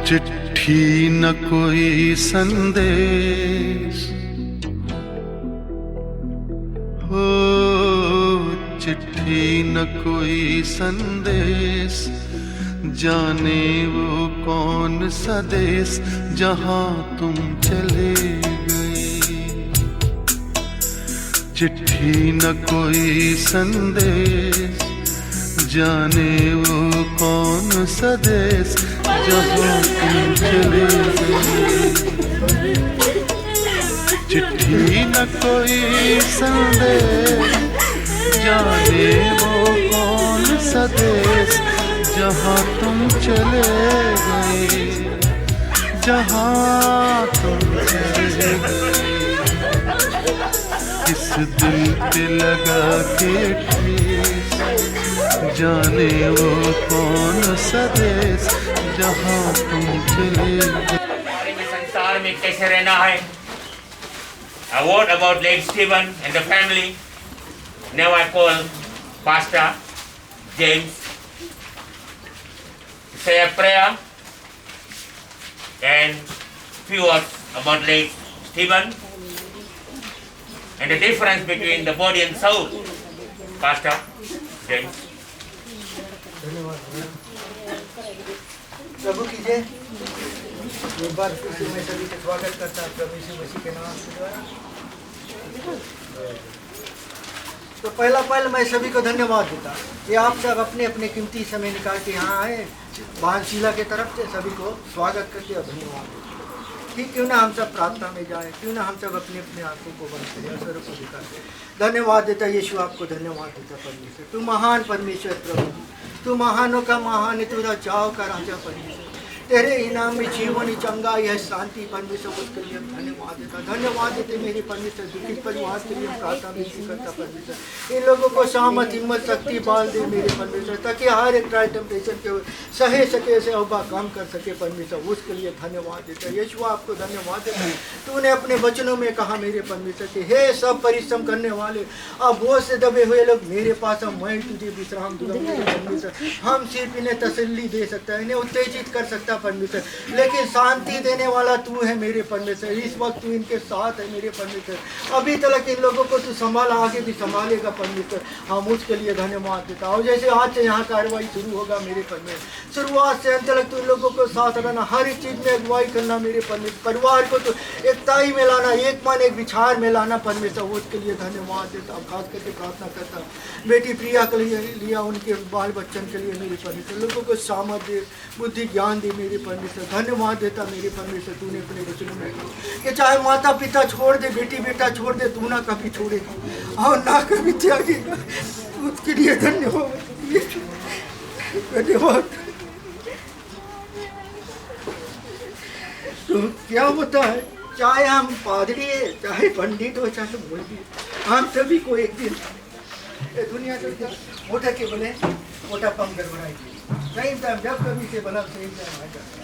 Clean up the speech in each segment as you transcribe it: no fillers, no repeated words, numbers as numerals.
चिट्ठी न कोई संदेश हो, चिट्ठी न कोई संदेश, जाने वो कौन सा देश जहां तुम चले गए। चिट्ठी न कोई संदेश, जाने वो कौन सा देश जहाँ तुम चले गए। चिट्ठी न कोई संदेश, जाने वो कौन सा देश जहाँ तुम चले गए, जहाँ तुम चले गए। इस दिल पे लगा के ठेस, जाने वो कौन सा देश जहाँ तुम चले गए। संसार में कैसे रहना है। A word about late Stephen and the family. Now I call Pastor James to say a prayer and few words about late Stephen and the difference between the body and soul. Pastor James. प्रभु की जय। एक बार फिर से मैं सभी का स्वागत करता हूँ प्रभु यीशु मसीह के नाम से द्वारा। तो पहला मैं सभी को धन्यवाद देता कि आप सब अपने अपने कीमती समय निकाल के यहाँ आए। वाहनशीला के तरफ से सभी को स्वागत करते और धन्यवाद देते कि क्यों ना हम सब प्रार्थना में जाएं, क्यों ना हम सब अपने अपने आंखों को बंद करें, अवसरों को दिखाते। धन्यवाद देता यीशु, आपको धन्यवाद देता परमेश्वर। तू महान परमेश्वर प्रभु, तू महानों का महान है, तू राजाओं का राजा परमेश्वर। तेरे इनाम में जीवन ही चंगाई है, शांति परमेश्वर, उसके लिए धन्यवाद देता। धन्यवाद देते मेरे परमेश्वर, दुखी परिवार के लिए प्रार्थना भी करता परमेश्वर। इन लोगों को सामर्थ, हिम्मत, शक्ति बाल दे मेरे परमेश्वर, ताकि हर एक ट्रायल टेम्परेचर के सहे सके से ओवरकम कर सके परमेश्वर, उसके लिए धन्यवाद देता। यीशु आपको धन्यवाद देता। तूने अपने वचनों में कहा मेरे परमेश्वर कि हे सब परिश्रम करने वाले अब बोझ से दबे हुए लोग मेरे पास, मैं तुझे विश्राम दूंगा मेरे परमेश्वर। हम सिर्फ इन्हें तसल्ली दे सकता है, इन्हें उत्तेजित कर सकता परमेश्वर, लेकिन शांति देने वाला तू है मेरे परमेश्वर। इस वक्त तू इनके साथ है मेरे परमेश्वर। अभी तक इन लोगों को तू संभाला, आगे भी संभालेगा परमेश्वर। हम उसके लिए धन्यवाद देता हूँ। जैसे आज से यहाँ कार्रवाई शुरू होगा मेरे परमेश्वर, शुरुआत से अंत तक तू इन लोगों को साथ रहना, हर एक चीज में अगुवाई करना मेरे परमेश्वर। परिवार को तो एकताई में लाना, एक मन एक विचार में लाना परमेश्वर, उसके लिए धन्यवाद देता हूँ। खास करके प्रार्थना करता हूँ बेटी प्रिया के लिए, लिया उनके बाल बच्चन के लिए मेरे परमेश्वर। लोगों को सामर्थ्य, बुद्धि, ज्ञान दे मेरे परमेश्वर। धन्यवाद देता मेरे परमेश्वर, तूने अपने वचनों में कहा कि चाहे माता पिता छोड़ दे, बेटी बेटा छोड़ दे, तू ना कभी छोड़ेगा और ना कभी त्यागेगा। उसके लिए धन्यवाद, धन्यवाद। तो क्या होता है, चाहे हम पादरी है, चाहे पंडित हो, चाहे मौलवी, हम सभी को एक दिन दुनिया को मोटा के बोले मोटा पम गड़बड़ाएगी नहीं, जब कभी से बना सही आ जाता।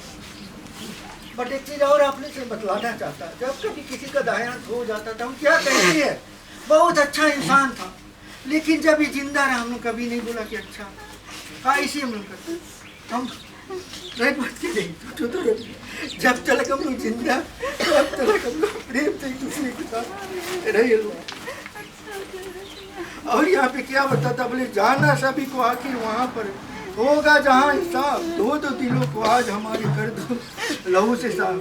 बट एक चीज और आपने से बतलाना चाहता, जब कभी किसी का देहांत हो जाता था, हम क्या कहते हैं बहुत अच्छा इंसान था, लेकिन जब ये जिंदा रहा हमने कभी नहीं बोला कि अच्छा। हाँ, इसी हम लोग करते हम जब तक हम लोग जिंदा, तब तक हम लोग प्रेम से एक दूसरे के साथ रहे लोग। और यहाँ पे क्या बताता, बोले जाना सभी को आखिर वहाँ पर होगा जहाँ हिसाब, दो दिलों को आज हमारे कर दो लहू से साफ।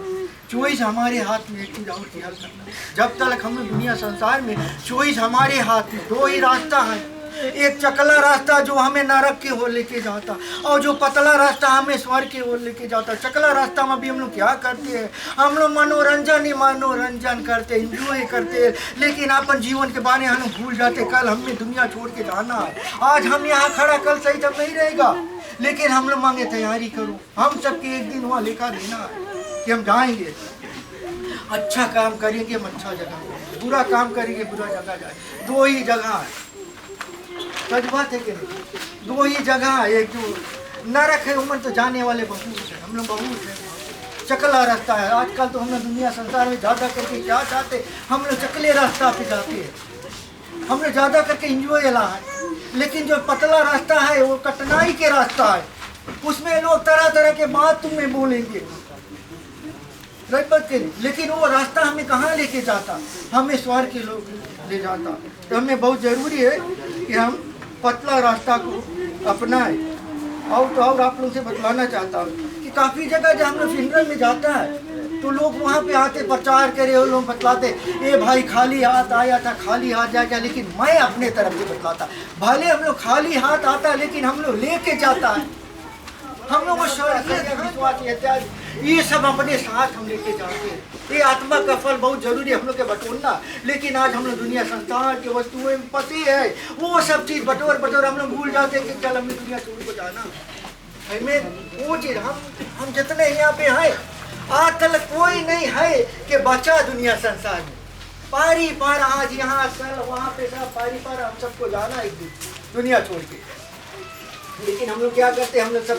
चॉइस हमारे हाथ में, एक चीज और ख्याल करना, जब तक हम दुनिया संसार में, चॉइस हमारे हाथ में। दो ही रास्ता है, एक चकला रास्ता जो हमें नरक की ओर लेके जाता, और जो पतला रास्ता हमें स्वर्ग की ओर लेके जाता। चकला रास्ता में भी हम लोग क्या करते हैं, हम लोग मनोरंजन करते, एंजॉय करते, लेकिन अपन जीवन के बारे में हम भूल जाते। कल हमें दुनिया छोड़ के जाना है, आज हम यहाँ खड़ा, कल सही तब नहीं रहेगा, लेकिन हम लोग मांगे तैयारी करो। हम सबके एक दिन वहाँ लिखा देना है कि हम जाएंगे। अच्छा काम करेंगे हम अच्छा जगह जाएंगे, बुरा काम करेंगे बुरा जगह जाएंगे। दो ही जगह है, सच बात है कि नहीं? दो ही जगह है, एक जो नरक है उमन तो जाने वाले बहुत है, हम लोग बहुत है, चकला रास्ता है। आजकल तो हम लोग दुनिया संसार में ज़्यादा करके क्या चाहते, हम लोग चकले रास्ता पे जाते हैं, हम लोग ज़्यादा करके इंजॉय ला है। लेकिन जो पतला रास्ता है वो कठिनाई के रास्ता है, उसमें लोग तरह तरह के बात तुम्हें बोलेंगे, लेकिन वो रास्ता हमें कहाँ लेके जाता, हमें स्वर्ग के लोग ले जाता। तो हमें बहुत ज़रूरी है कि हम पतला रास्ता को अपनाएं। और तो और आप लोग से बतलाना चाहता हूँ कि काफ़ी जगह जब हम लोग फिनरल में जाता है तो लोग वहाँ पे आते प्रचार करे, वो लोग बतलाते ए भाई खाली हाथ आया था, खाली हाथ जाएगा। लेकिन मैं अपने तरफ से बतलाता, भले हम लोग खाली हाथ आता लेकिन हम लोग लेके जाता है, हम लोग विश्वास ये सब अपने साथ हम लेके जाते हैं। ये आत्मा का फल बहुत जरूरी है हम लोग के बटोरना। लेकिन आज हम लोग दुनिया संसार की वस्तुएं में फंसे है, वो सब चीज़ बटोर हम लोग भूल जाते हैं कि चल हमें दुनिया छोड़ को जाना है। वो चीज़ हम जितने यहाँ पे हैं आज तक कोई नहीं है कि बचा दुनिया संसार में। पारी पार आज यहाँ कल वहाँ पे सब पारी पार हम सबको जाना एक दिन दुनिया छोड़ के। लेकिन हम लोग क्या करते, हम लोग सब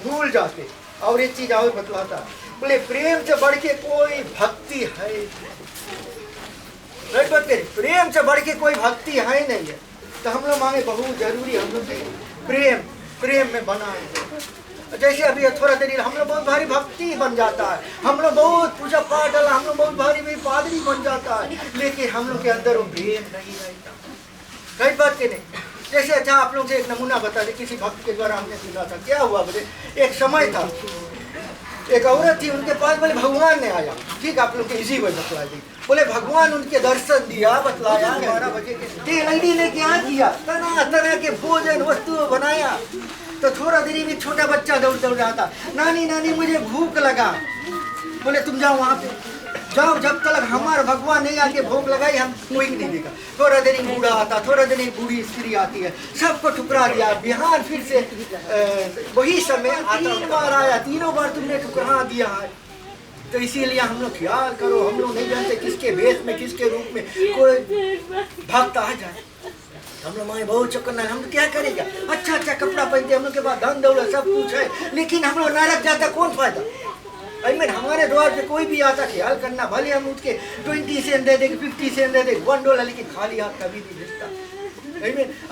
भूल जाते। और एक चीज़ और बतलाता, बोले प्रेम से बढ़ के कोई भक्ति है, प्रेम से बढ़ के कोई भक्ति है नहीं है। तो हम लोग मांगे बहुत जरूरी, हम लोग प्रेम में बनाए। जैसे अभी थोड़ा देर हम लोग बहुत भारी भक्ति बन जाता है, हम लोग बहुत पूजा पाठ डाला, हम लोग बहुत भारी पादरी बन जाता है, लेकिन हम लोग के अंदर वो प्रेम नहीं रहता। कई बात के नहीं। जैसे अच्छा आप लोग से एक नमूना बता दें, किसी भक्त के द्वारा हमने सुना था। क्या हुआ बोले, एक समय था, एक औरत थी, उनके पास बोले भगवान ने आया। ठीक, आप लोग के इसी वजह बतला दी। बोले भगवान उनके दर्शन दिया, बतलाया 12 बजे के लड़की ने क्या किया, तरह तरह के भोजन वस्तु बनाया। तो थोड़ा देरी में छोटा बच्चा दौड़ रहा था, नानी नानी मुझे भूख लगा। बोले तुम जाओ वहाँ पे जाओ, जब तक हमारा भगवान नहीं आके भूख लगाई हम कोई नहीं देगा। थोड़ा देर बूढ़ा आता, थोड़ा देर बूढ़ी स्त्री आती है, सबको ठुकरा दिया। बिहार फिर से वही समय 3 बार आया, तीनों बार तुमने ठुकरा दिया है। तो इसीलिए हम लोग ख्याल करो, हम लोग नहीं जानते किसके भेष में किसके रूप में कोई भक्त आ जाए। हम लोग माए बहुत चक्कर, हम लोग क्या करेगा, अच्छा कपड़ा पहनते, हम लोग के पास धन दौलत सब कुछ है, लेकिन हम लोग नरक जाता, कौन फायदा। हमारे द्वार पे कोई भी आता, ख्याल करना, भले हम उसके 20 सेंट दे देंगे, 50 सेंट दे देंगे, $1, लेकिन खाली हाथ कभी नहीं भेजता।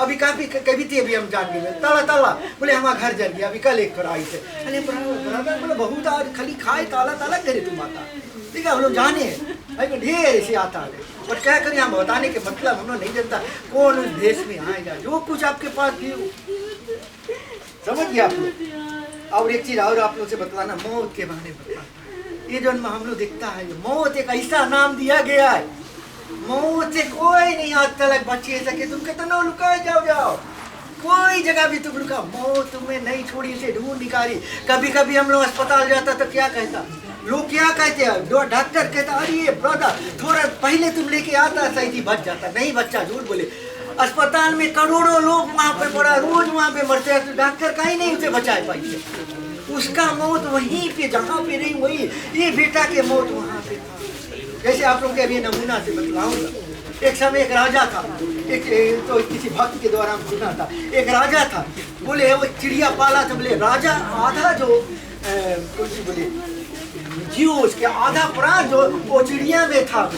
अभी कभी थी, अभी हम जान गए ताला बोले हमारा घर जल गया, अभी कल एक आई से। अरे ब्रदर बोले बहुत आज खाली खाए ताला करे तुम आता। ठीक है, हम लोग जाने ढेर ऐसे आता है, और क्या करें हम बताने के मतलब हम लोग नहीं जानता कौन उस देश में आएगा। जो कुछ आपके पास भी समझ गया आप लोग। और एक चीज और आप लोग से बतलाना, मौत के बारे में बतलाना। ये जो हम लोग दिखता है, मौत एक ऐसा नाम दिया गया है, मौत से कोई नहीं आज तक बच सके। तुम कितना लुकाए जाओ, कोई जगह भी तुम लुका, मौत तुम्हें नहीं छोड़ी, से ढूंढ निकाली। कभी कभी हम लोग अस्पताल जाता तो क्या कहता, लोग क्या कहते हैं, डॉक्टर कहता अरे ब्रदर थोड़ा पहले तुम लेके आता सही थी, बच जाता। नहीं बच्चा, झूठ बोले। अस्पताल में करोड़ों लोग वहाँ पे पड़ा, रोज वहाँ पे मरते हैं, तो डॉक्टर कहीं नहीं उसे बचा पाए। उसका मौत वहीं पे जहाँ पे नहीं, वही ये बेटा के मौत वहाँ पे था। जैसे आप लोग के अभी नमूना से बतलाऊंगा। एक समय एक राजा था, एक तो किसी भक्त के द्वारा हम सुना था। एक राजा था, बोले वो चिड़िया पाला था। बोले राजा आधा जो बोले जीव, उसके आधा प्राण जो वो चिड़िया में था,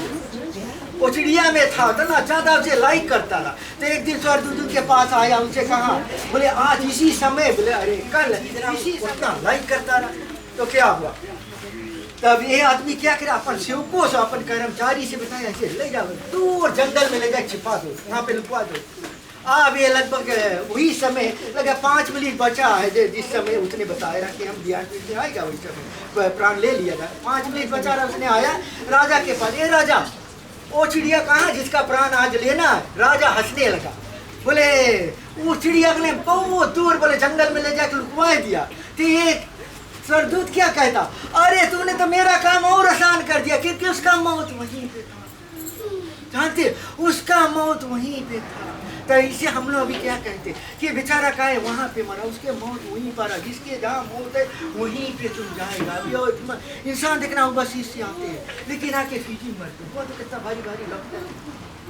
वो चिड़िया में था, तो ना ज्यादा उसे लाइक करता रहा। तो एक दिन स्वर्गदूत के पास आया, उनसे कहा, बोले आज इसी समय, बोले अरे कल इसी समय लाइक करता रहा। तो क्या हुआ, तब ये आदमी क्या करे, अपन सेवकों से अपन कर्मचारी से बताया ऐसे ले जाओ दूर जंगल में ले जाए, छिपा दो, वहाँ पे लुकवा दो। अब ये लगभग वही समय लगा 5 मिनट बचा है, जिस समय उसने बताया कि हम ध्यान से आएगा, वही समय प्राण ले लिया था। 5 मिनट बचा रहा, उसने आया राजा के पास, ये राजा वो चिड़िया कहाँ जिसका प्राण आज लेना है। राजा हंसने लगा, बोले वो चिड़िया ने बहुत दूर बोले जंगल में ले जाकर लुकवा दिया। तो ये स्वर्गदूत क्या कहता, अरे तूने तो मेरा काम और आसान कर दिया, क्योंकि उसका मौत वहीं पे था। जानते उसका मौत वहीं पे था। तो इसे हम लोग अभी क्या कहते कि बेचारा का है वहाँ पे मरा, उसके मौत वहीं पर है, जिसके जहाँ मौत है वहीं पे तुम जाएगा। अभी और इंसान देखना वो बस इससे आते हैं, लेकिन आके फीजी मरते, वो तो कितना भारी भारी लगता है,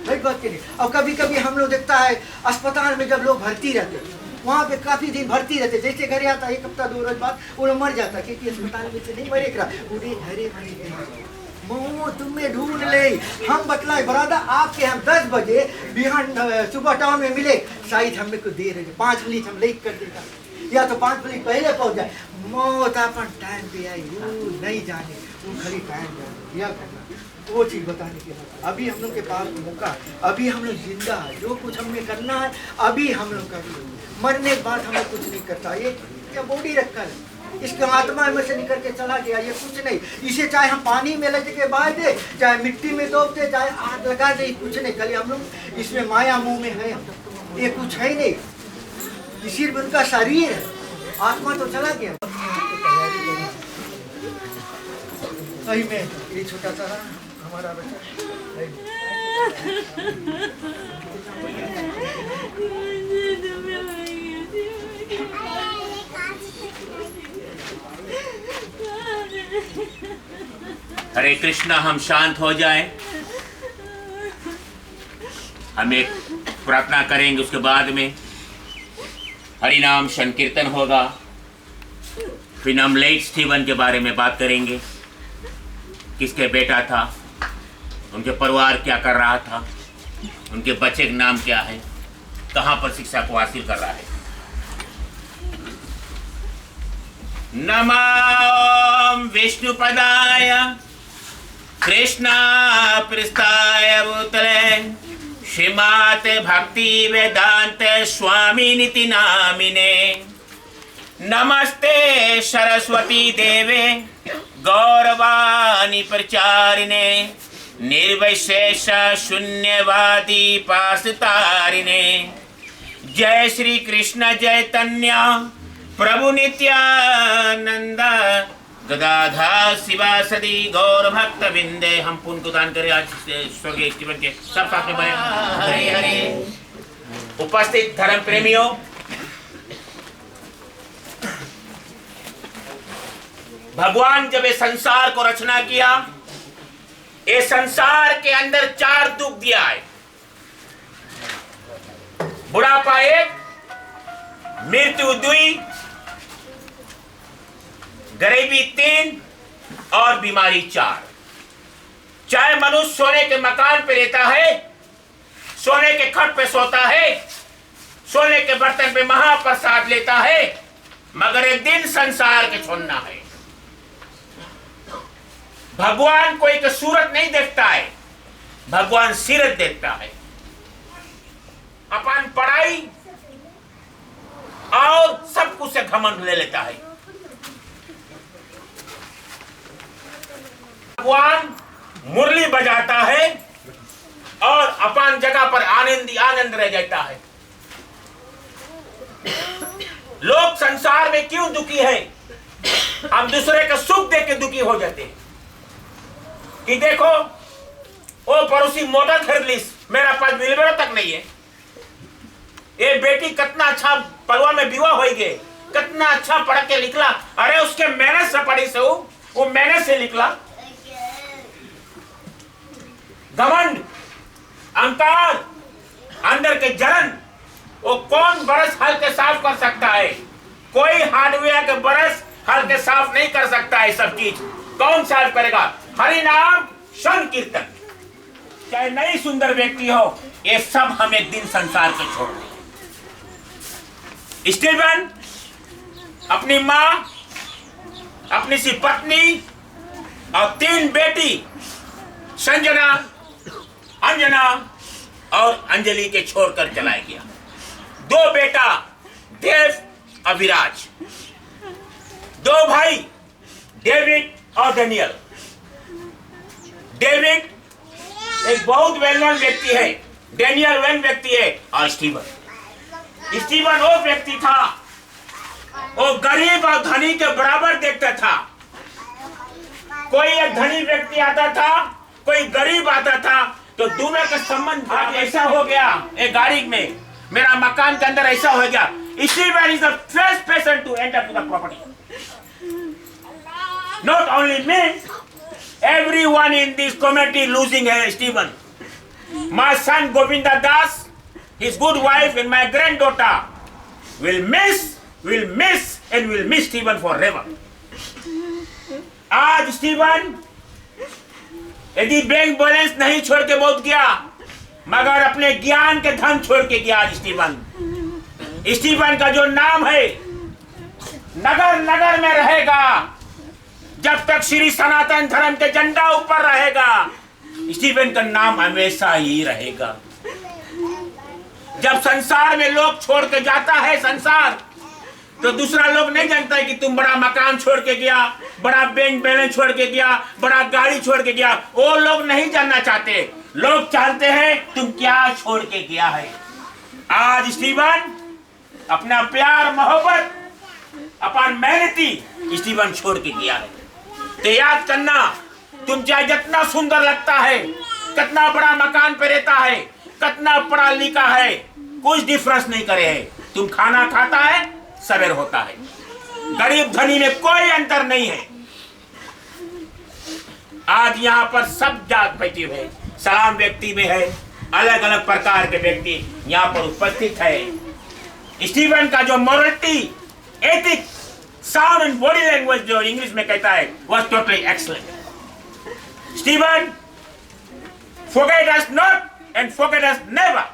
भाई बात के नहीं। और कभी कभी हम लोग देखता है अस्पताल में जब लोग भर्ती रहते वहाँ पे काफी दिन भर्ती रहते, जैसे घरे आता 1 हफ्ता 2 रोज बाद वो लोग मर जाता, क्योंकि अस्पताल में से नहीं मरे करा पूरे घरे मरे मो तुम्हें ढूंढ ले। हम बतलाए बरादा आपके हम 10 बजे बिहान सुबह टाउन में मिले, शायद हमें को देर है 5 मिनट हम लेट कर देता, या तो 5 मिनट पहले पहुंच जाए। मौत अपन टाइम पे आई वो नहीं जाने, वो खड़ी टाइम दिया करना, वो चीज़ बताने के बाद अभी हम लोग के पास मौका, अभी हम लोग जिंदा है, जो कुछ हमें करना है अभी हम लोग कर लो, मरने के बाद हमें कुछ नहीं करता। ये क्या बॉडी रखा है, इसके आत्मा में से निकल के चला गया, ये कुछ नहीं। इसे चाहे हम पानी में ले के बहा दे, चाहे मिट्टी में डोब दे, चाहे आग लगा दे, कुछ नहीं। खाली हम लोग इसमें माया मुंह में है, ये कुछ है नहीं, सिर्फ उनका शरीर है, आत्मा तो चला गया। सही में ये छोटा सा हमारा बच्चा हरे कृष्णा, हम शांत हो जाएं, हम एक प्रार्थना करेंगे, उसके बाद में हरि नाम संकीर्तन होगा, फिर हम लेट स्टीवन के बारे में बात करेंगे, किसके बेटा था, उनके परिवार क्या कर रहा था, उनके बच्चे का नाम क्या है, कहाँ पर शिक्षा को हासिल कर रहा है। नमः विष्णुपदाय कृष्णा पृष्ठाय भूतले श्रीमते भक्ति वेदांत स्वामी निति नामिने। नमस्ते सरस्वती देवे गौरवाणी प्रचारिणे निर्विशेष शून्यवादी पासतारिणे। जय श्री कृष्ण चैतन्य प्रभु नित्यानंद गदाधर शिवासदि गौर भक्त बिंदे। हम पुण्य को दान करें आज स्वर्गीय जीवन के सब साथ में बने। हरे हरे। उपस्थित धर्म प्रेमियों, भगवान जब ये संसार को रचना किया, ये संसार के अंदर 4 दुख दिया है। बुढ़ापा 1, मृत्यु 2, गरीबी 3 और बीमारी 4। चाहे मनुष्य सोने के मकान पे रहता है, सोने के खट पे सोता है, सोने के बर्तन पे महाप्रसाद लेता है, मगर एक दिन संसार के छोड़ना है। भगवान कोई की सूरत नहीं देखता है, भगवान सीरत देखता है। अपन पढ़ाई और सब कुछ से घमंड ले लेता है। भगवान मुरली बजाता है और अपन जगह पर आनंद रह जाता है। लोग संसार में क्यों दुखी है? हम दूसरे का सुख देख के दुखी हो जाते हैं कि देखो वो पड़ोसी मोटर खरीद ली, मेरा पास मिलवेरो तक नहीं है। ये बेटी कितना अच्छा पलवा में विवाह हो गए, कितना अच्छा पढ़ के निकला। अरे उसके मेहनत से पढ़ी से वो मेहनत से निकला। घमंड, अहंकार, अंदर के जलन, वो कौन ब्रश हल्के साफ कर सकता है? कोई हार्डवेयर के ब्रश हल्के साफ नहीं कर सकता है। सब चीज कौन साफ करेगा? हरि नाम संकीर्तन। चाहे नई सुंदर व्यक्ति हो, ये सब हम एक दिन संसार को छोड़ दें। स्टीवन अपनी माँ, अपनी सी पत्नी और 3 बेटी संजना, अंजना और अंजलि के छोड़कर चला गया। 2 बेटा देव और विराज, 2 भाई डेविड और डेनियल। डेविड एक बहुत वेल नोन व्यक्ति है, डेनियल वेल व्यक्ति है, और स्टीवन वो व्यक्ति था, वो गरीब और धनी के बराबर देखता था। कोई एक धनी व्यक्ति आता था, कोई गरीब आता था, तो दोनों का संबंध भाग ऐसा हो गया एक गाड़ी में मेरा मकान के अंदर ऐसा हो गया। Steven is the first person to enter to the property. Not only me, everyone in this community losing Stephen. My son Govinda Das, his good wife and my granddaughter will miss and will miss Stephen forever. आज Steven यदि bank balance नहीं छोड़ के बहुत गया, मगर अपने ज्ञान के धन छोड़ के गया। आज स्टीवन का जो नाम है नगर नगर में रहेगा। जब तक श्री सनातन धर्म के झंडा ऊपर रहेगा, स्टीवन का नाम हमेशा ही रहेगा। जब संसार में लोग छोड़ के जाता है संसार, तो दूसरा लोग नहीं जानता है कि तुम बड़ा मकान छोड़ के गया, बड़ा बैंक बैलेंस छोड़ के गया, बड़ा गाड़ी छोड़ के गया। वो लोग नहीं जानना चाहते। लोग चाहते हैं तुम क्या छोड़ के गया है। आज स्टीवन अपना प्यार मोहब्बत, अपन मेहनती स्टीवन छोड़ के गया है। तो याद करना, तुम चाहे जितना सुंदर लगता है, कितना बड़ा मकान पे रहता है, कितना पढ़ा लिखा है, कुछ डिफरेंस नहीं करे है। तुम खाना खाता है, सवेर होता है। गरीब धनी में कोई अंतर नहीं है। आज यहाँ पर सब जात बैठी हुए, सलाम व्यक्ति में है, अलग अलग प्रकार के व्यक्ति यहाँ पर उपस्थित है। स्टीवन का जो morality, ethics, sound and body language जो इंग्लिश में कहता है, वह totally excellent. Steven, forget us not and forget us never.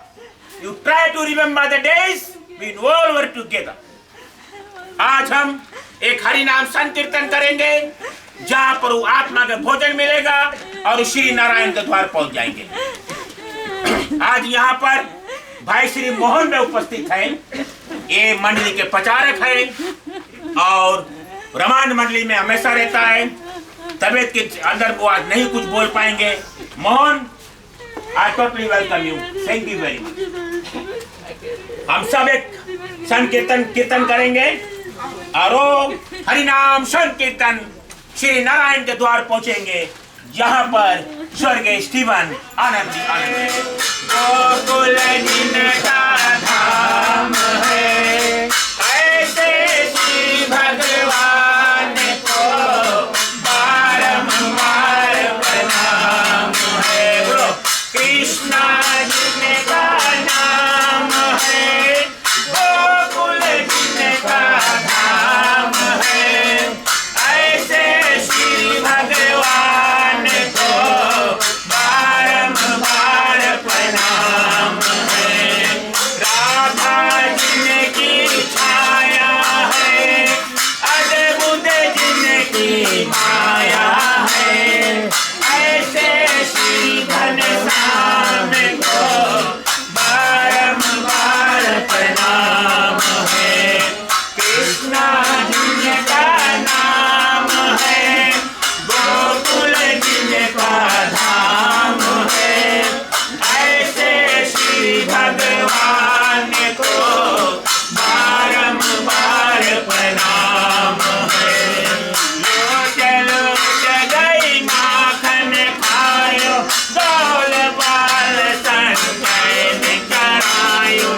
You try to remember the days we all were together. आज हम एक हरि नाम संकीर्तन करेंगे, जहां पर वो आत्मा का भोजन मिलेगा और श्री नारायण के द्वार पहुंच जाएंगे। आज यहाँ पर भाई श्री मोहन में उपस्थित है। ये मंडली के प्रचारक है और रमान मंडली में हमेशा रहता है। तबियत के अंदर वो आज नहीं कुछ बोल पाएंगे। Mohan, I totally welcome you. Thank you very much. हम सब एक कीर्तन करेंगे और हरिनाम संकीर्तन श्री नारायण के द्वार पहुंचेंगे, जहां पर स्वर्गीय स्टीवन आनंद गोकुल जिनका धाम है, ऐसे श्री भगवान को बारंबार प्रणाम है। बोलो कृष्णा जिनका नाम है, गोकुल जिनका धाम है, ऐसे श्री भगवान को बारंबार प्रणाम है। राधा जिनकी छाया है, अद्भुत जिनकी माया है, ऐसे श्री घनश्याम को बारंबार प्रणाम है। कृष्णा जिनका नाम है, गोकुल जिनका धाम है, ऐसे श्री भगवान को बारंबार प्रणाम है। लोट गई माखन खायो, गोल बाल संचयन करायो,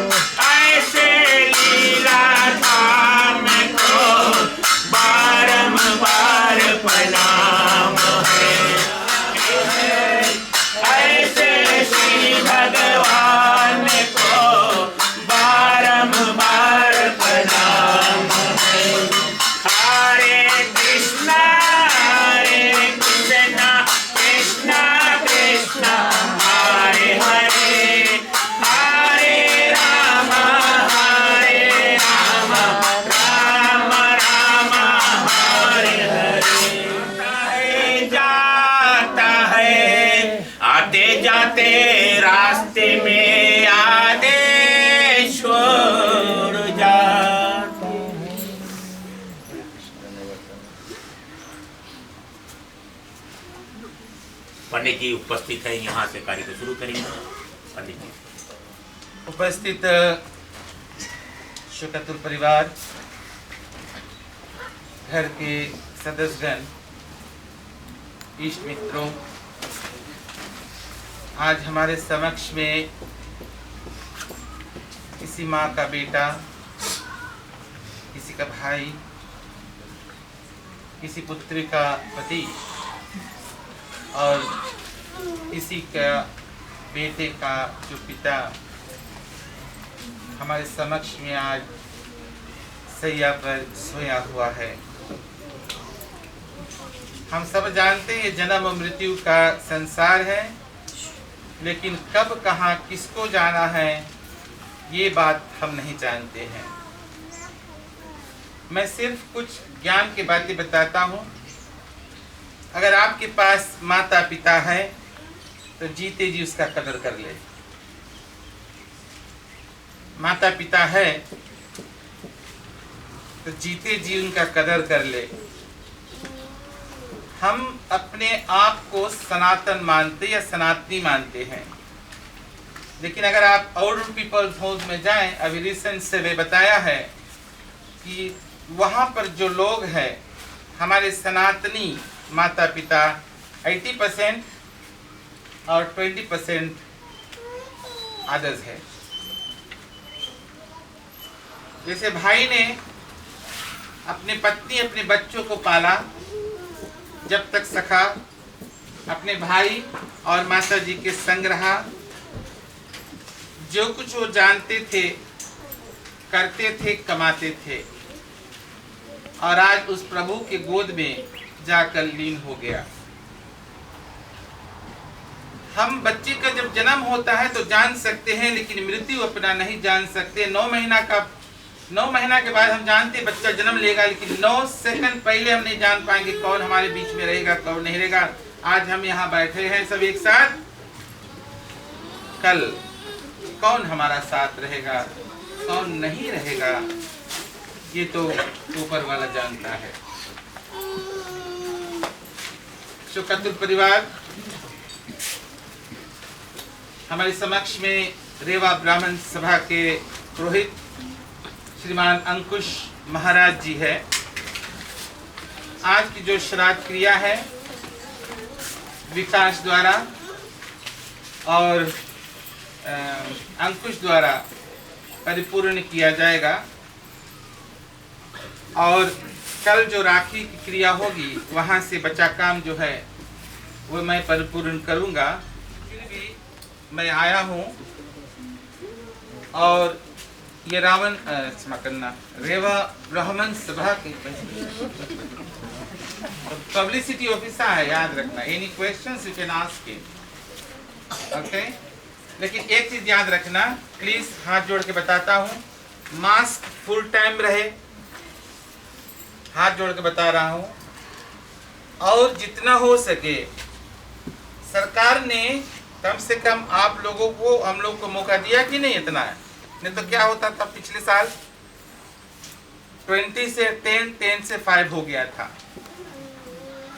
ऐसे लीला धाम को बारंबार प्रणाम है। ऐसे श्री भगवान को बारंबार प्रणाम है। हरे कृष्णा कृष्णा कृष्णा हरे हरे, हरे राम राम राम हरे हरे। जाता है आते जाते रास्ते में आदेश छोड़ जाते। पंडित जी उपस्थित है, यहाँ से कार्य को शुरू करेंगे। पंडित जी उपस्थित शुकतुल परिवार, घर के सदस्यगण, इष्ट मित्रों, आज हमारे समक्ष में इस किसी माँ का बेटा, किसी का भाई, किसी पुत्री का पति और किसी का बेटे का जो पिता हमारे समक्ष में आज सैया पर सोया हुआ है। हम सब जानते हैं ये जन्म और मृत्यु का संसार है, लेकिन कब कहाँ किसको जाना है ये बात हम नहीं जानते हैं। मैं सिर्फ कुछ ज्ञान की बातें बताता हूँ। अगर आपके पास माता पिता है तो जीते जी उसका कदर कर ले। माता पिता है तो जीते जी उनका कदर कर ले। हम अपने आप को सनातन मानते या सनातनी मानते हैं, लेकिन अगर आप ओल्डर पीपल्स होम में जाएं, अभी रिसेंट सर्वे बताया है कि वहाँ पर जो लोग हैं हमारे सनातनी माता पिता 80% और 20% अदर्स है। जैसे भाई ने अपने पत्नी अपने बच्चों को पाला जब तक सखा, अपने भाई और माता जी के संग रहा, जो कुछ वो जानते थे करते थे, कमाते थे, और आज उस प्रभु के गोद में जाकर लीन हो गया। हम बच्चे का जब जन्म होता है तो जान सकते हैं, लेकिन मृत्यु अपना नहीं जान सकते। 9 महीना के बाद हम जानते हैं बच्चा जन्म लेगा, लेकिन 9 सेकंड पहले हम नहीं जान पाएंगे कौन हमारे बीच में रहेगा, कौन नहीं रहेगा। आज हम यहाँ बैठे हैं सब एक साथ, कल कौन हमारा साथ रहेगा, कौन नहीं रहेगा, ये तो ऊपर वाला जानता है। शुक्रतुल परिवार, हमारे समक्ष में रेवा ब्राह्मण सभा के पुरोहित श्रीमान अंकुश महाराज जी है। आज की जो श्राद्ध क्रिया है विकास द्वारा और अंकुश द्वारा परिपूर्ण किया जाएगा, और कल जो राखी की क्रिया होगी वहाँ से बचा काम जो है वो मैं परिपूर्ण करूँगा। फिर भी मैं आया हूँ और ये रावण क्षमा करना रेवा ब्राह्मण सभा के पब्लिसिटी ऑफिसर है, याद रखना। Any questions you can ask him, okay. लेकिन एक चीज याद रखना प्लीज, हाथ जोड़ के बताता हूँ, मास्क फुल टाइम रहे, हाथ जोड़ के बता रहा हूँ। और जितना हो सके सरकार ने कम से कम आप लोगों को, हम लोग को मौका दिया कि नहीं, इतना है। नहीं तो क्या होता था पिछले साल 20 से 10 से 5 हो गया था।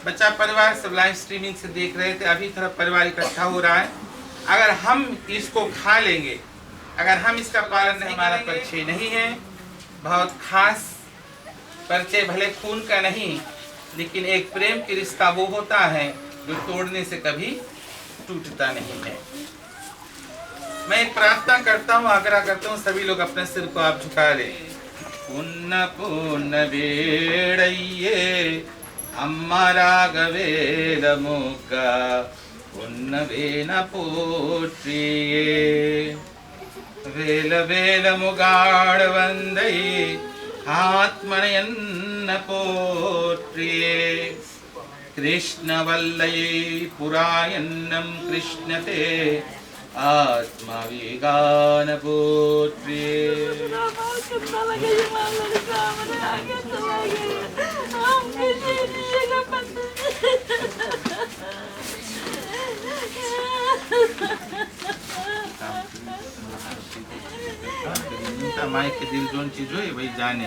बच्चा परिवार सब लाइव स्ट्रीमिंग से देख रहे थे, अभी थोड़ा परिवार इकट्ठा हो रहा है। अगर हम इसको खा लेंगे, अगर हम इसका पालन नहीं, हमारा परिचय नहीं है, बहुत खास परिचय, भले खून का नहीं, लेकिन एक प्रेम की रिश्ता वो होता है जो तोड़ने से कभी टूटता नहीं है। मैं एक प्रार्थना करता हूँ, आग्रह करता हूँ, सभी लोग अपने सिर को आप झुका ले। पुण्य पुण्य वेड़इये अम्मा राघवेल मुक्का पुण्य वेन पोट्रिये वेल वेल मुगाड़ वंदई आत्मनयन्न पोट्रिये कृष्ण वल्लये पुरायन्नम कृष्णते आत्मा विगान पुत्रे। माई के दिल जोन चीज हो वही जाने।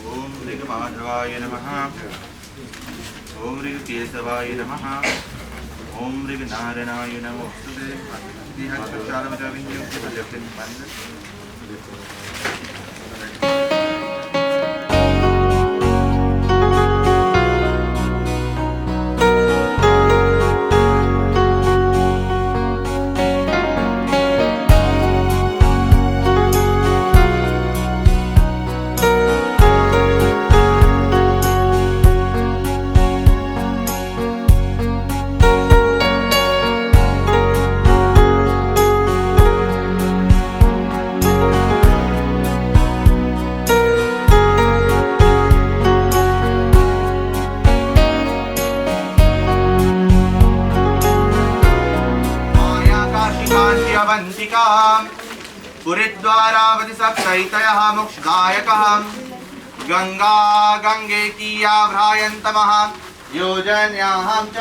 ओम ऋगमाधवाय नमः। ओम ऋग केशवाय नमः। ओम ऋग नारायणाय नमोस्तुते। अवंतिका पुरीद्वारावति सप्तैतयः मोक्षदायकः गंगा गंगेतीयाभ्रायन्तमः योजन्याहं च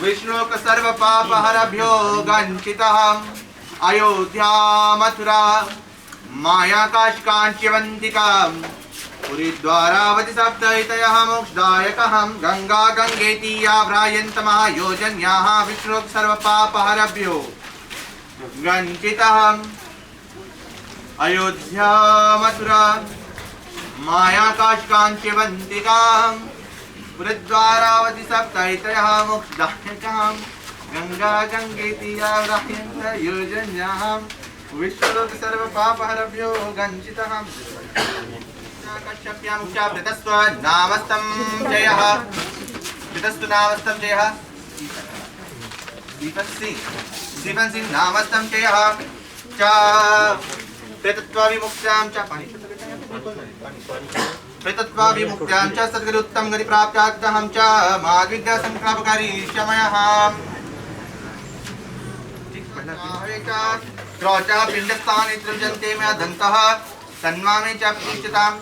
विष्णुक सर्वपापहरभ्यो गञ्चितः अयोध्या मथुरा मायाकाशकाञ्च्यवन्तिका पुरीद्वारावति सप्तैतयः मोक्षदायकः गंगा गंगेतीयाभ्रायन्तमः योजन्याः विष्णुक सर्वपापहरभ्यो गंचितः अयोध्या मथुरा मायाकाशकाञ्च्यवन्तिका पुरीद्वारावति सप्तैतयः मोक्षदायकः गंगा गंगेतीयाभ्रायन्तमः योजन्याः विष्णुलोक सर्वपापहरभ्यो गंचितः कश्यप्यामुख्याप्यतस्व नामस्तं जयः प्यतस्तु नामस्तं जयः स्टीफन सिंह नामस्तं जयः च प्रेतत्वाभिमुक्त्यां च प्रेतत्वाभिमुक्त्यां च सद्गुरुत्तम गति प्राप्तार्थं च माद्विद्या संक्रामकारी शमयः क्रौचा पिंडस्थाने त्रिजन्ते में दन्तः तन्मामे च प्रतिष्ठिताम्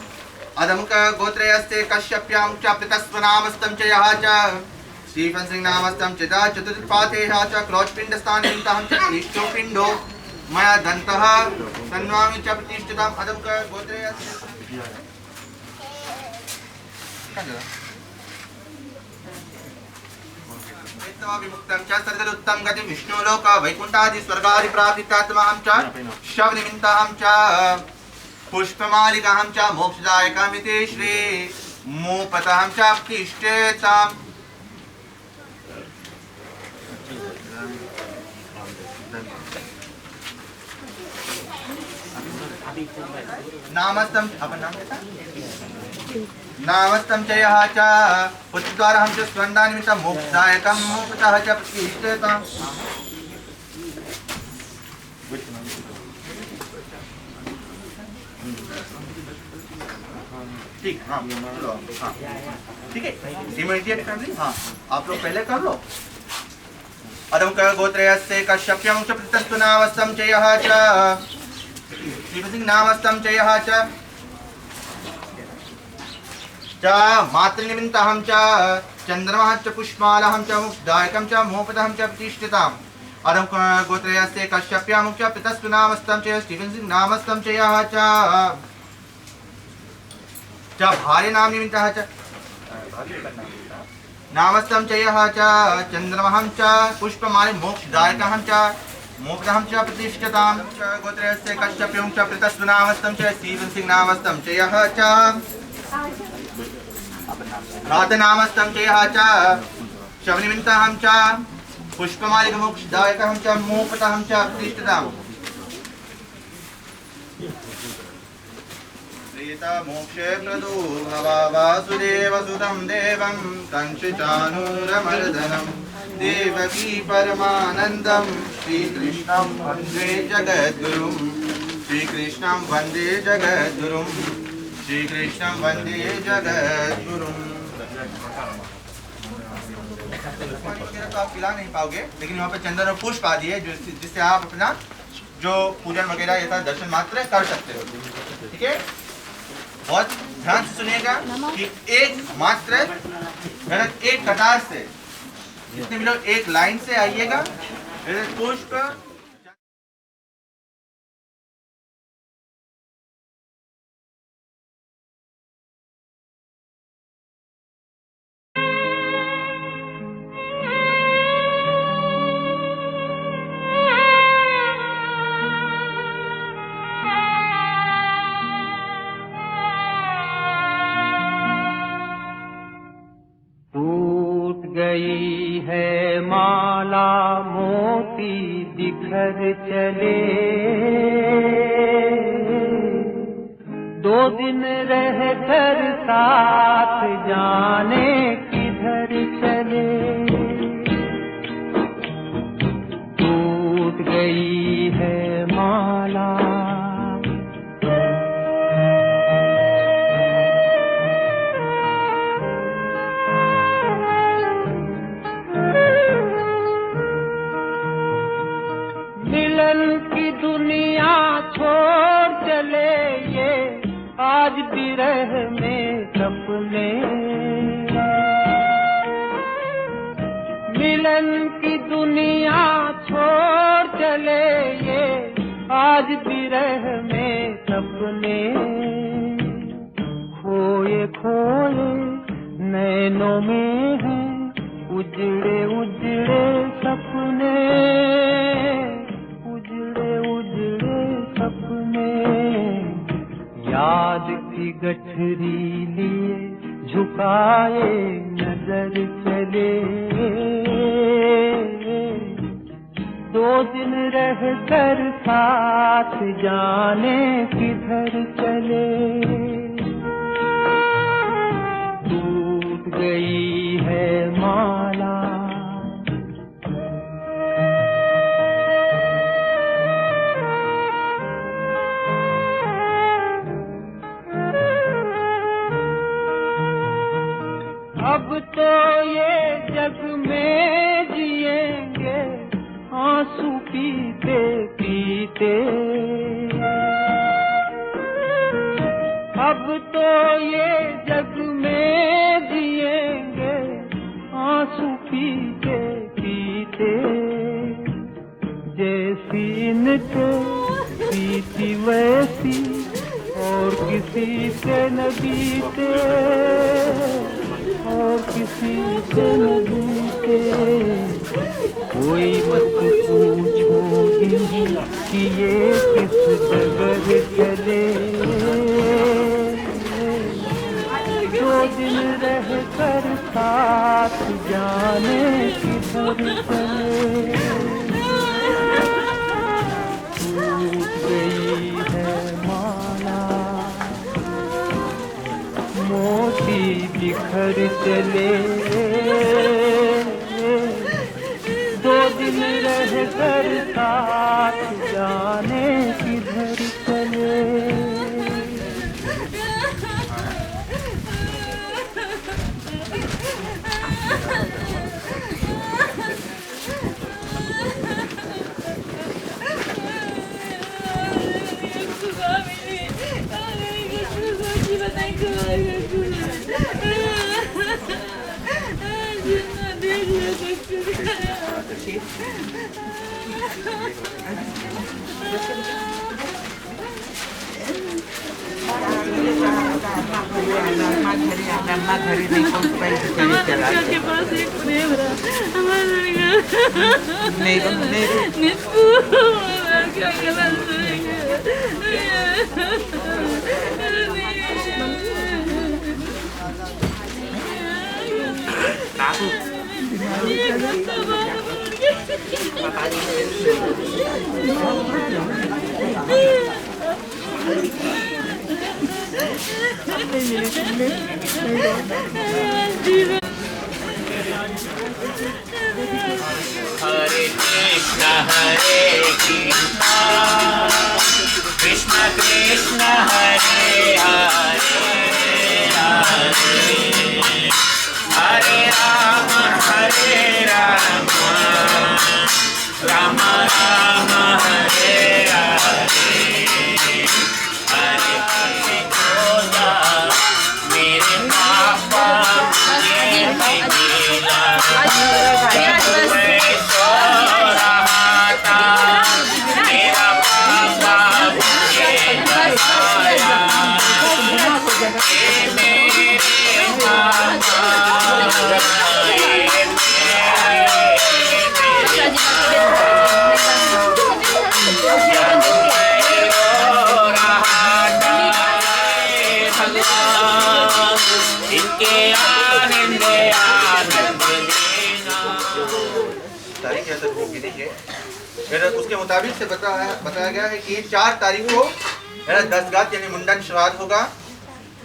अदमुक गोत्रयस्ते कश्यप्यां च प्रीतस्व नामस्तं च यः च स्टीफन सिंह नामस्तं च चतुर्पातेः च क्रौच पिंडस्थाने दन्तः च निष्ठो पिंडो मया दन्तः तन्मामे च प्रतिष्ठिताम् अदमुक गोत्रयस्ते विमुक्तं च सर्गरुत्तम गति विष्णुलोक वैकुंठादि स्वर्गादि प्राप्तितात्महं च शवनिमित्तहं च पुष्पमालिकाहं च मोक्षदायकमिति श्री मोपतहं च प्रतिष्ठेताम् नामस्तं अपन नाम क्या नामस्तं च यः च पुत्रद्वारहं च स्वर्णानिमित्तं मोक्षदायकं मोक्षतः च प्रतिष्ठेताम् ठीक हाँ ठीक है इमीडिएट फैमिली हाँ आप लोग पहले कर लो अदमुक गोत्रयस्ते कश्यप्यं च प्रीतस्तु नामस्तं च यः च स्टीफन सिंह नामस्तं च यः च मातृनिमित्तहं च चन्द्रमः च पुष्पमालाहं च मोक्षदायकं च मोपदहं च प्रतिष्ठिताम् अदमुक गोत्रयस्ते कश्यप्यां च प्रीतस्तु नामस्तं च स्टीफन सिंह नामस्तं च यः च भार्य नाम निमित्तः च नामस्तं च यः च चन्द्रमहं च पुष्पमाले मोक्षदायकहं च मोक्षदहं च प्रतिष्ठिताम् गोत्रयस्य कश्यप्यं च प्रीतस्तु नामस्तं च स्टीफन सिंह नामस्तं च यः च नामस्तं च यः च शवनिमित्तहं च पुष्पमालिक मोक्षदायकहं च मोक्षदहं च प्रतिष्ठिताम् मोक्षे प्रदो भवा वासुदेवसुतं देवं कंसचानूरमर्दनं देवकी परमानन्दं श्रीकृष्णं वन्दे जगद्गुरुं श्रीकृष्णं वन्दे जगद्गुरुं श्रीकृष्णं वन्दे जगद्गुरुं। तो आप पिला नहीं पाओगे लेकिन वहाँ पे चंदन और पुष्प आदि है जिससे आप अपना जो पूजन वगैरह यथा दर्शन मात्र कर सकते हो। ठीक है बहुत ध्यान से सुनिएगा कि एक मात्र एक कतार से जितने भी लोग एक लाइन से आइएगा पुष्प गई है माला मोती बिखर चले, 2 दिन रह कर साथ जाने किधर चले। टूट गई है माला मिलन की दुनिया छोड़ चले ये आज विरह में सपने। मिलन की दुनिया छोड़ चले ये आज विरह में सपने। खोए खोए नैनों में हैं उजड़े उजड़े सपने, उजड़े उजड़े सपने। याद की गठरी लिए झुकाए नजर चले, 2 दिन रह कर साथ जाने किधर चले। टूट गई है माला अब तो ये जग में जिएंगे आंसू पीते पीते। अब तो ये जग में जिएंगे आंसू पीते पीते। जैसी इनके बीती वैसी और किसी से न बीते, और किसी से न बीते। कोई मत पूछोगी कि ये किस जगह चले, 2 दिन रह कर साथ जाने किधर चले। टूट गई है माला मोती बिखर चले, 2 दिन रह कर साथ जाने किधर चले। के पास एक प्रेम रहा हमारा क्या हरे कृष्ण कृष्ण कृष्ण हरे हरे, हरे राम राम राम हरे हरे। हरे हरे खोजा मेरे पापा मुझे मिला, मैं सो रहा था मेरा पापा मुझे बताया, ये मेरे पापा इनके आनंद आनंद महीना तक वो गिनेंगे। फिर उसके मुताबिक से बताया गया है कि 4 तारीख को दसगात यानी मुंडन श्राद्ध होगा।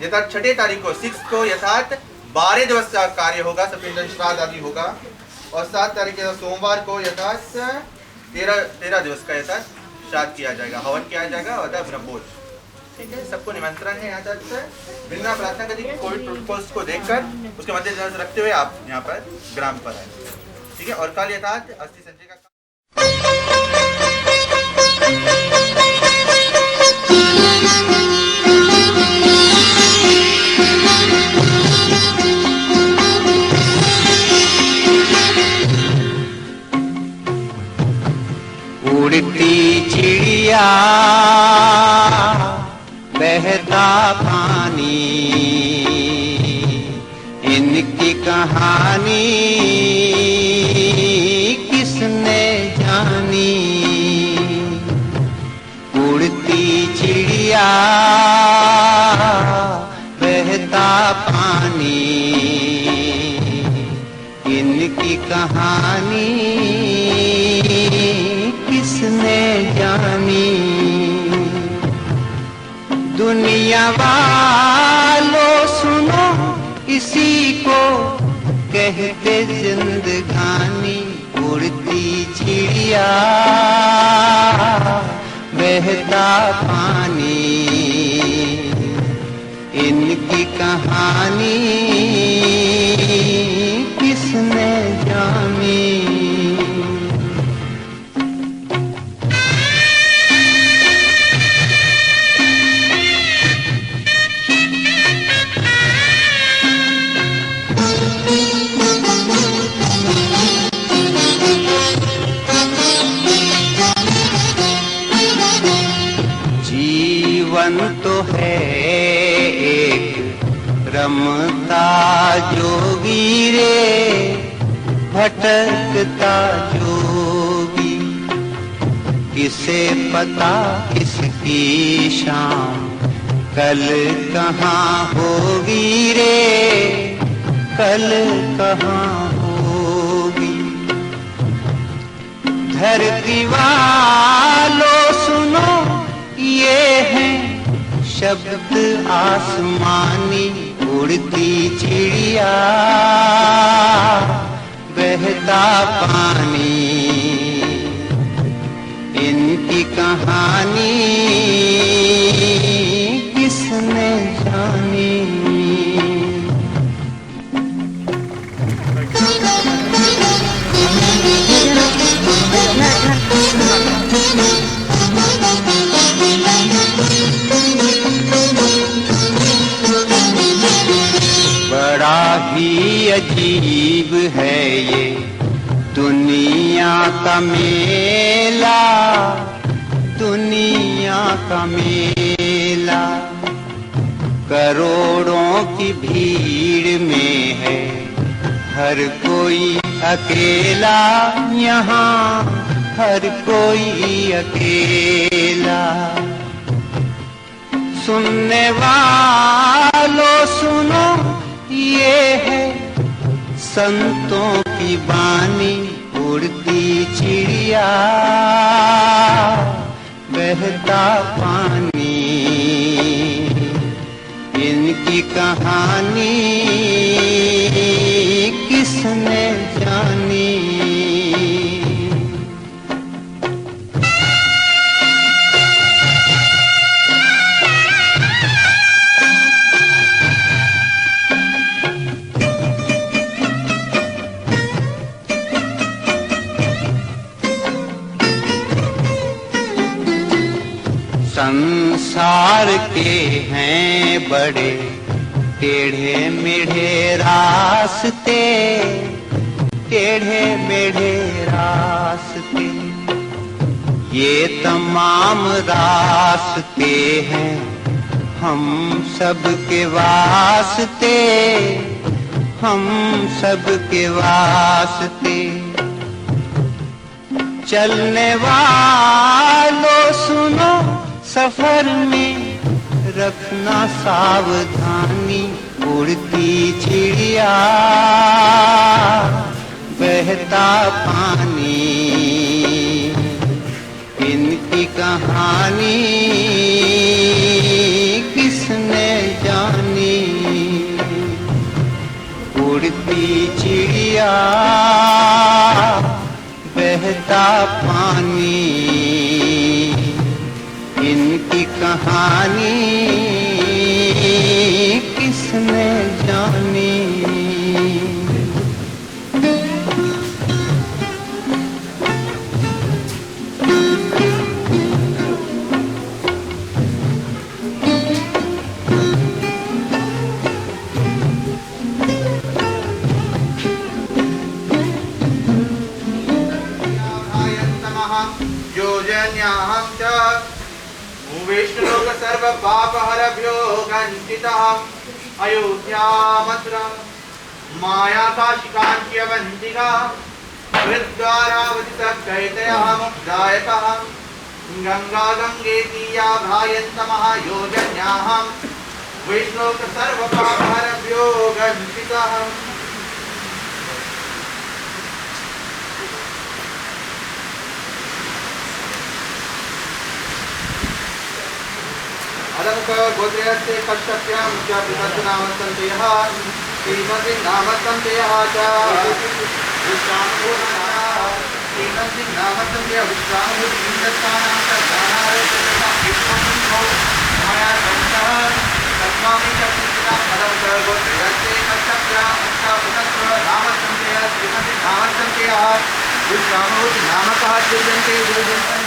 यथार्थ 6 तारीख को 6 को यथार्थ 12 दिवस का कार्य होगा, सपिंडन श्राद्ध आदि होगा। और 7 तारीख के सोमवार को यथार्थ 13 दिवस का यथार्थ श्राद्ध किया जाएगा, हवन किया जाएगा और ब्रह्मभोज। ठीक है, सबको निमंत्रण है यहाँ तक से। बिना प्रार्थना करेंगे कोविड प्रोटोकॉल्स को देखकर उसके मद्देनजर रखते हुए आप यहाँ पर ग्राम पर आए। ठीक है, और कल यथार्थ अस्थि संचय का उड़ती चिड़िया बहता पानी, इनकी कहानी किसने जानी। उड़ती चिड़िया बहता पानी, इनकी कहानी किसने जानी। दुनिया वालों सुनो, इसी को कहते जिंदगानी। उड़ती चिड़िया बहता पानी, इनकी कहानी किसने जानी। जीवन तो है एक रमता जोगी रे, भटकता जोगी। किसे पता किसकी शाम कल कहाँ होगी रे, कल कहाँ होगी। धरती वालों सुनो, ये है शब्द आसमानी। उड़ती चिड़िया बहता पानी, इनकी कहानी किसने जानी। बड़ा ही अजीब है ये दुनिया का मेला, दुनिया का मेला। करोड़ों की भीड़ में है हर कोई अकेला, यहाँ हर कोई अकेला। सुनने वालों सुनो, ये है संतों की बानी। उड़ती चिड़िया बहता पानी, इनकी कहानी किसने जानी। संसार के हैं बड़े टेढ़े मेढ़े रास्ते, टेढ़े मेढ़े रास्ते। ये तमाम रास्ते हैं हम सब के वास्ते, हम सब के वास्ते। चलने वालों सुनो, सफर में रखना सावधानी। उड़ती चिड़िया बहता पानी, चिड़िया बहता पानी, इनकी कहानी किसने जानी। योजन्याहं च विष्णुलोक सर्व पापहरभ्यो गंसितः अयोध्या मथुरा माया काशिकांच्यवन्तिका हृद्वारावति कैतयः मुक्तायकः गंगा गंगेति या भायन्तमः योजन्याहं विष्णुलोक सर्व पापहरभ्यो गंसितः। अदमुख गोत्रेयस्य कश्यप्यां च विमर्शनामसन्तेयः श्रीमद्नामसन्तेयः च विश्रामभूतनाः श्रीमद्नामसन्तेयः विश्रामभूतनिन्दस्थानां च दानारयः मया सन्तः तस्मामि च कृष्णाम्। अदमुख गोत्रेयस्य कश्यप्यां च विमर्शनामसन्तेयः श्रीमद्नामसन्तेयः विश्रामभूतनामकः दुर्जन्ते दुर्जन्तं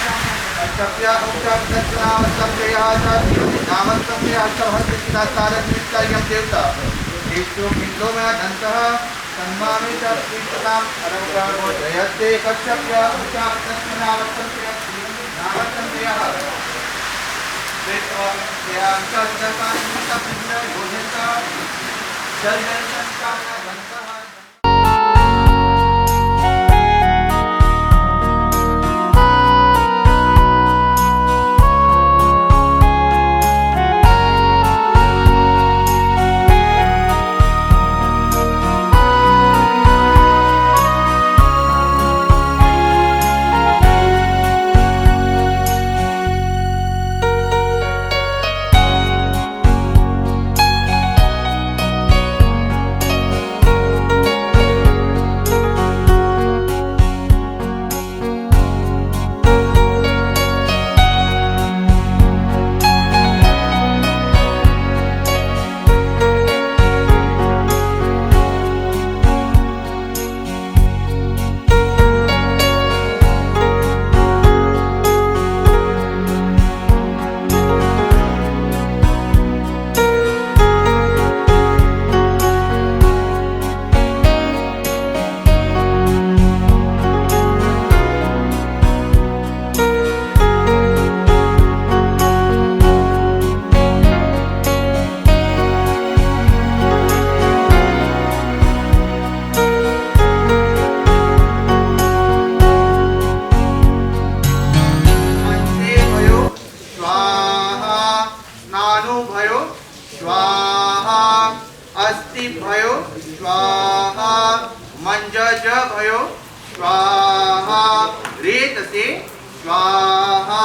स्वाहा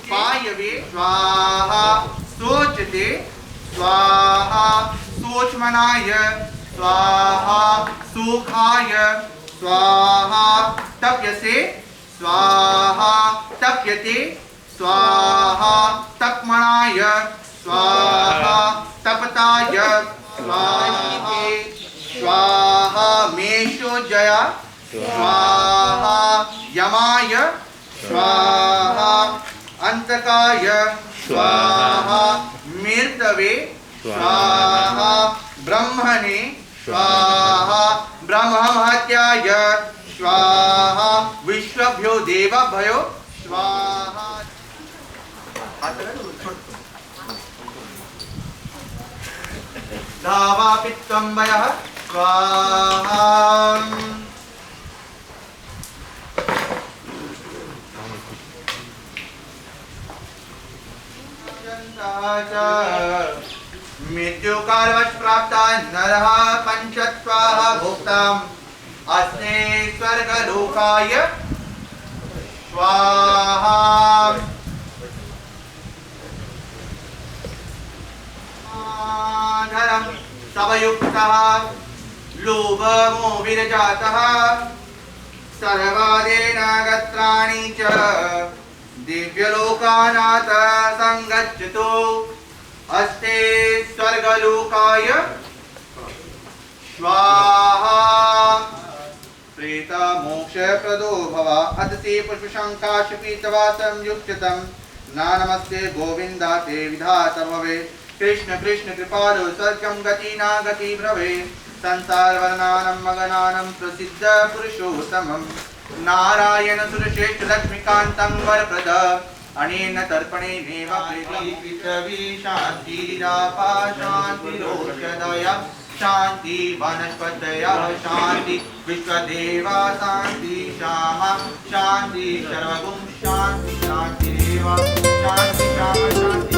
पायवे स्वाहा सोचते स्वाहा सोचमनाय स्वाहा सुखाय स्वाहा तप्यसे स्वाहा तप्यते स्वाहा तप्मनाय स्वाहा तपताय स्वाहा स्वाहा मेषोजया स्वाहा यमाय स्वाहा अंतकाय स्वाहा मृतवे स्वाहा ब्रह्मणे स्वाहा ब्रह्महत्याय स्वाहा विश्वभ्यो देवभयो स्वाहा। धावापित्वम्बयः स्वाहा मृत्यु कालवश प्राप्ता नरः पंचत्वाः भोक्ताम् अस्मै स्वर्गलोकाय स्वाहा। धरम सवयुक्तः लोभमोभिर्जातः सर्वादेन गत्राणि च दिव्यलोकानाथ संगच्छतु अस्ते स्वर्गलोकाय स्वाहा प्रेत मोक्षप्रदो भव अदते पुष्पशङ्काशपीतवा संयुक्तम् ना नमस्ते गोविन्दा ते विधाता भवे कृष्ण कृष्ण कृपालो स्वर्गं गति ना गति भवे संसार वर्णानं मगनानं प्रसिद्ध पुरुषोत्तमं नारायण सुरश्रेष्ठ लक्ष्मीकान्तं वरप्रद अनेन तर्पणेनेव पृथ्वी शान्तिरापा शान्तिरोषधय शान्ति वनस्पतयः शान्ति विश्वदेवा शान्ति श्यामा शान्ति सर्वगुं शान्ति शान्तिरेव शान्ति श्यामा शान्ति